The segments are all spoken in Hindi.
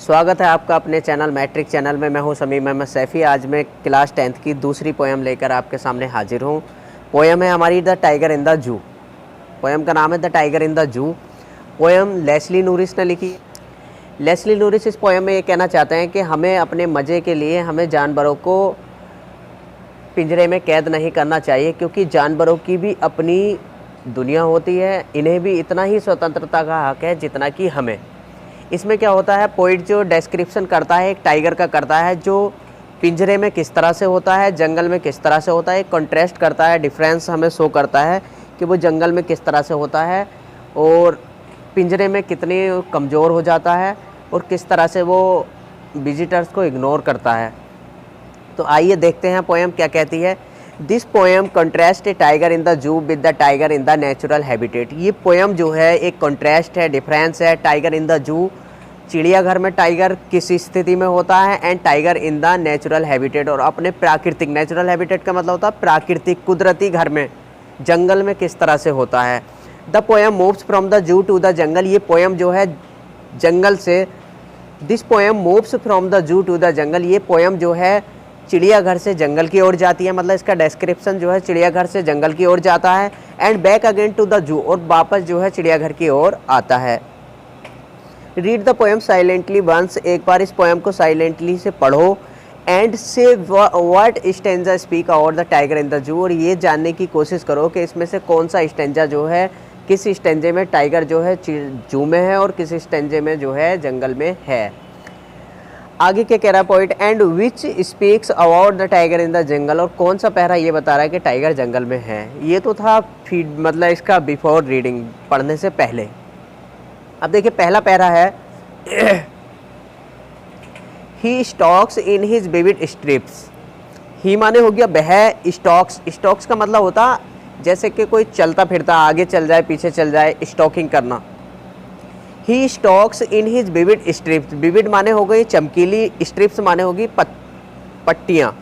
स्वागत है आपका अपने चैनल मैट्रिक चैनल में। मैं हूं समीम अहमद सैफ़ी। आज मैं क्लास 10th की दूसरी पोएम लेकर आपके सामने हाजिर हूं। पोएम है हमारी the tiger in the zoo. Poem का नाम है the tiger in the zoo. Poem Leslie Norris ने लिखी। लेस्ली नूरिस इस पोएम में ये कहना चाहते हैं कि हमें अपने मज़े के लिए हमें जानवरों को पिंजरे में कैद नहीं करना चाहिए, क्योंकि जानवरों की भी अपनी दुनिया होती है, इन्हें भी इतना ही स्वतंत्रता का हक है जितना कि हमें। इसमें क्या होता है, पोइट जो डेस्क्रिप्शन करता है एक टाइगर का करता है, जो पिंजरे में किस तरह से होता है, जंगल में किस तरह से होता है, एक कॉन्ट्रास्ट करता है, डिफरेंस हमें शो करता है कि वो जंगल में किस तरह से होता है और पिंजरे में कितने कमज़ोर हो जाता है और किस तरह से वो विजिटर्स को इग्नोर करता है। तो आइए देखते हैं पोएम क्या कहती है। This poem contrast A tiger in the जू with the tiger in the natural habitat. ये पोएम जो है एक कंट्रास्ट है, डिफरेंस है। टाइगर इन द जू, चिड़ियाघर में टाइगर किस स्थिति में होता है, and tiger in the natural habitat, और अपने प्राकृतिक, नेचुरल हैबिटेट का मतलब होता है प्राकृतिक कुदरती घर में, जंगल में किस तरह से होता है। The poem moves from the zoo to the jungle. ये पोएम जो है जंगल से, this poem moves from the zoo to the jungle, ये पोएम जो है चिड़ियाघर से जंगल की ओर जाती है। मतलब इसका डिस्क्रिप्शन जो है चिड़ियाघर से जंगल की ओर जाता है, and back again to the zoo, और वापस जो है चिड़ियाघर की ओर आता है। Read the poem silently once, एक बार इस पोएम को साइलेंटली से पढ़ो, एंड से what stanza speak about the tiger in the zoo, और ये जानने की कोशिश करो कि इसमें से कौन सा स्टेंजा जो है, किस स्टेंजे में टाइगर जो है जू में है और किस स्टेंजे में जो है जंगल में है। आगे क्या कह रहा है poet, and which speaks about the tiger in the jungle, और कौन सा पैरा ये बता रहा है कि टाइगर जंगल में है। ये तो था फीड, मतलब इसका बिफोर रीडिंग, पढ़ने से पहले। अब देखिए पहला पैरा है, he stalks in his vivid stripes. He माने हो गया वह, स्टॉक्स, स्टॉक्स का मतलब होता जैसे कि कोई चलता फिरता, आगे चल जाए पीछे चल जाए, स्टॉकिंग करना। He stalks in his vivid stripes, vivid माने हो गई चमकीली, स्ट्रिप्स माने होगी पट्टियाँ।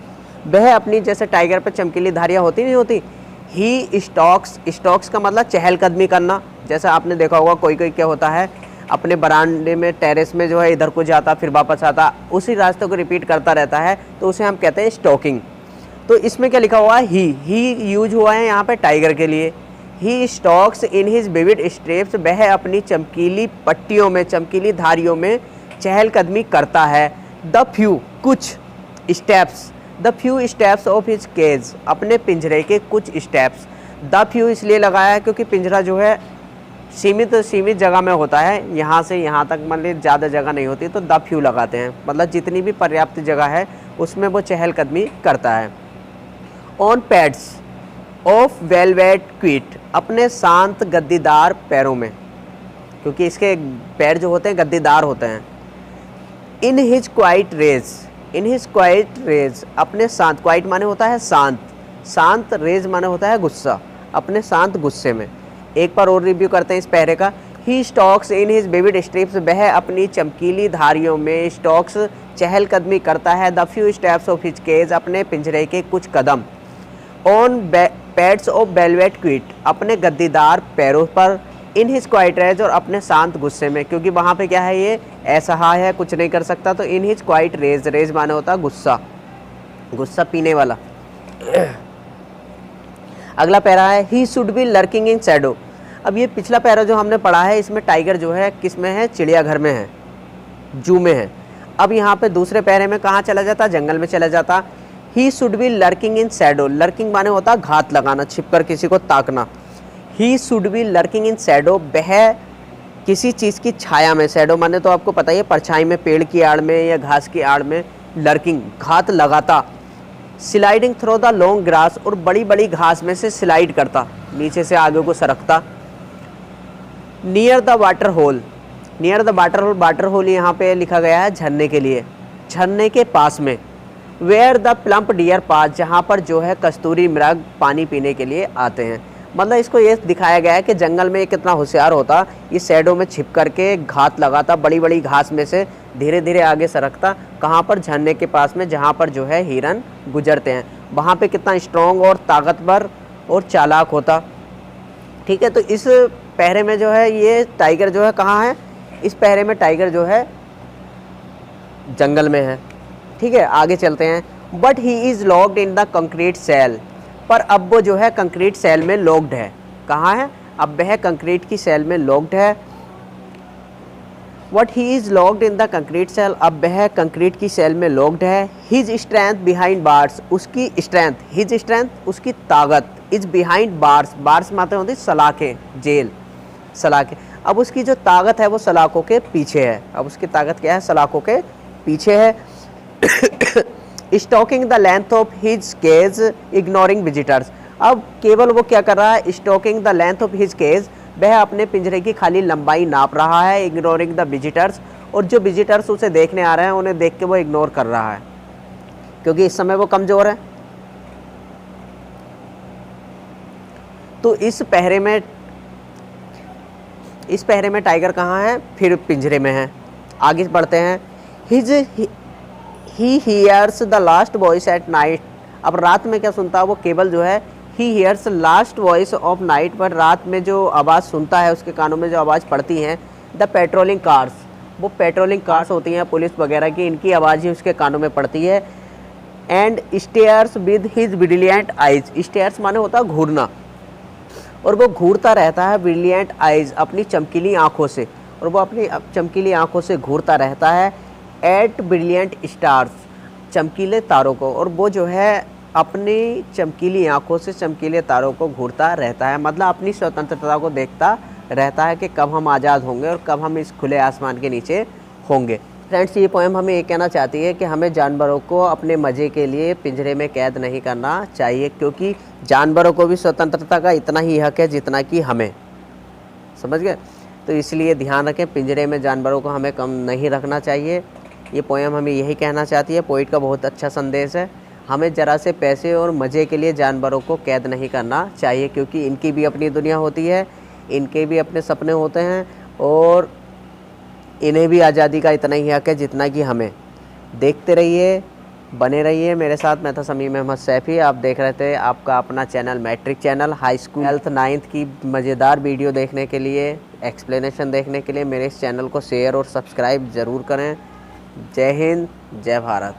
वह अपनी, जैसे टाइगर पर चमकीली धारियाँ होती नहीं होती, ही स्टॉक्स, स्टॉक्स का मतलब चहलकदमी करना। जैसा आपने देखा होगा कोई कोई क्या होता है अपने बरामदे में, टेरेस में जो है इधर को जाता फिर वापस आता, उसी रास्ते को रिपीट करता रहता है, तो उसे हम कहते हैं स्टॉकिंग। तो इसमें क्या लिखा हुआ है, ही यूज हुआ है यहाँ पे टाइगर के लिए। He stalks in his vivid stripes, वह अपनी चमकीली पट्टियों में, चमकीली धारियों में चहलकदमी करता है। द फ्यू, कुछ steps, the few steps of his cage, अपने पिंजरे के कुछ स्टेप्स। द फ्यू इसलिए लगाया है क्योंकि पिंजरा जो है सीमित जगह में होता है, यहाँ से यहाँ तक, मतलब ज़्यादा जगह नहीं होती, तो द फ्यू लगाते हैं, मतलब जितनी भी पर्याप्त जगह है उसमें वो चहलकदमी करता है। On pads of velvet quiet, अपने शांत गद्दीदार पैरों में, क्योंकि इसके पैर जो होते हैं गद्दीदार होते हैं। In his quiet rage, in his quiet rage, अपने शांत, क्वाइट माने होता है शांत, शांत, रेज माने होता है गुस्सा, अपने शांत गुस्से में। एक बार और रिव्यू करते हैं इस पैरे का। He stalks in his vivid stripes, वह अपनी चमकीली धारियों में, स्टॉक्स चहलकदमी करता है। The few steps of his cage, अपने पिंजरे के कुछ कदम। On pads of velvet quiet, अपने गद्दीदार पैरों पर। इन हिज क्वाइट रेज, और अपने शांत गुस्से में, क्योंकि वहाँ पे क्या है, ये असहाय है, कुछ नहीं कर सकता, तो in his quiet rage, rage माने होता है गुस्सा, गुस्सा पीने वाला। अगला पैरा है, ही should be lurking in shadow. अब ये पिछला पैरा जो हमने पढ़ा है इसमें टाइगर जो है किस में है, चिड़ियाघर में है, जू में है। अब यहाँ पे दूसरे पैरे में कहाँ चला जाता, जंगल में चला जाता। He should be lurking in shadow, lurking माने होता है घात लगाना, छिपकर किसी को ताकना। He should be lurking in shadow, वह किसी चीज़ की छाया में, शैडो माने तो आपको पता ही है परछाई में, पेड़ की आड़ में या घास की आड़ में, लर्किंग घात लगाता। Sliding through the long grass, और बड़ी बड़ी घास में से स्लाइड करता, नीचे से आगे को सरकता। Near the water hole, near the water hole, water hole यहाँ पे लिखा गया है झरने के लिए, झरने के पास में। वेयर द प्लम्प डियर पास, जहाँ पर जो है कस्तूरी मृग पानी पीने के लिए आते हैं। मतलब इसको ये दिखाया गया है कि जंगल में ये कितना होशियार होता, ये शैडो में छिप करके घात लगाता, बड़ी बड़ी घास में से धीरे धीरे आगे सरकता, कहाँ पर, झरने के पास में, जहाँ पर जो है हिरन गुजरते हैं, वहाँ पे कितना स्ट्रॉन्ग और ताकतवर और चालाक होता। ठीक है, तो इस पहरे में जो है ये टाइगर जो है कहाँ है, इस पहरे में टाइगर जो है जंगल में है, ठीक है। आगे चलते हैं। But he is locked in the concrete cell, पर अब वो जो है कंक्रीट सेल में लॉक्ड है। कहाँ है? अब वह कंक्रीट की सेल में लॉक्ड है। But he is locked in the concrete cell, अब वह कंक्रीट की सेल में लॉक्ड है। हिज स्ट्रेंथ बिहाइंड बार्स, उसकी स्ट्रेंथ, हिज स्ट्रेंथ उसकी ताकत, इज बिहाइंड बार्स, बार्स माते होती सलाखें, जेल, सलाखें। अब उसकी जो ताकत है वो सलाखों के पीछे है। अब उसकी ताकत क्या है? सलाखों के पीछे है। Stalking the length of his cage ignoring visitors, अब केवल वो क्या कर रहा है? Stalking the length of his cage, वह अपने पिंजरे की खाली लंबाई नाप रहा है। इग्नोरिंग द विजिटर्स, और जो विजिटर्स उसे देखने आ रहे हैं उन्हें देख के वो इग्नोर कर रहा है, क्योंकि इस समय वो कमज़ोर है। तो इस पहरे में टाइगर कहाँ है? फिर पिंजरे में है। आगे बढ़ते हैं। He hears the last voice at night, अब रात में क्या सुनता है वो? केवल जो है he hears last voice of night, पर रात में जो आवाज़ सुनता है, उसके कानों में जो आवाज़ पड़ती हैं, द पेट्रोलिंग कार्स, वो पेट्रोलिंग कार्स होती हैं पुलिस वगैरह की, इनकी आवाज़ ही उसके कानों में पड़ती है। And stairs with his brilliant eyes, stairs माने होता है घूरना, और वो घूरता रहता है ब्रिलियंट आइज, अपनी चमकीली आँखों से, और वो अपनी चमकीली आँखों से घूरता रहता है। एट ब्रिलियंट स्टार्स, चमकीले तारों को, और वो जो है अपनी चमकीली आँखों से चमकीले तारों को घूरता रहता है, मतलब अपनी स्वतंत्रता को देखता रहता है कि कब हम आज़ाद होंगे और कब हम इस खुले आसमान के नीचे होंगे। फ्रेंड्स, ये पोएम हमें ये कहना चाहती है कि हमें जानवरों को अपने मज़े के लिए पिंजरे में कैद नहीं करना चाहिए, क्योंकि जानवरों को भी स्वतंत्रता का इतना ही हक है जितना कि हमें। समझ गए? तो इसलिए ध्यान रखें, पिंजरे में जानवरों को हमें कम नहीं रखना चाहिए। ये पोएम हमें यही कहना चाहती है। पोइट का बहुत अच्छा संदेश है। हमें ज़रा से पैसे और मज़े के लिए जानवरों को कैद नहीं करना चाहिए, क्योंकि इनकी भी अपनी दुनिया होती है, इनके भी अपने सपने होते हैं, और इन्हें भी आज़ादी का इतना ही हक है जितना कि हमें। देखते रहिए, बने रहिए मेरे साथ। मैं था समीम अहमद सैफ़ी, आप देख रहे थे आपका अपना channel matric channel. High school 12th 9th की मज़ेदार वीडियो देखने के लिए, एक्सप्लेनेशन देखने के लिए मेरे इस चैनल को शेयर और सब्सक्राइब ज़रूर करें। जय हिंद, जय भारत।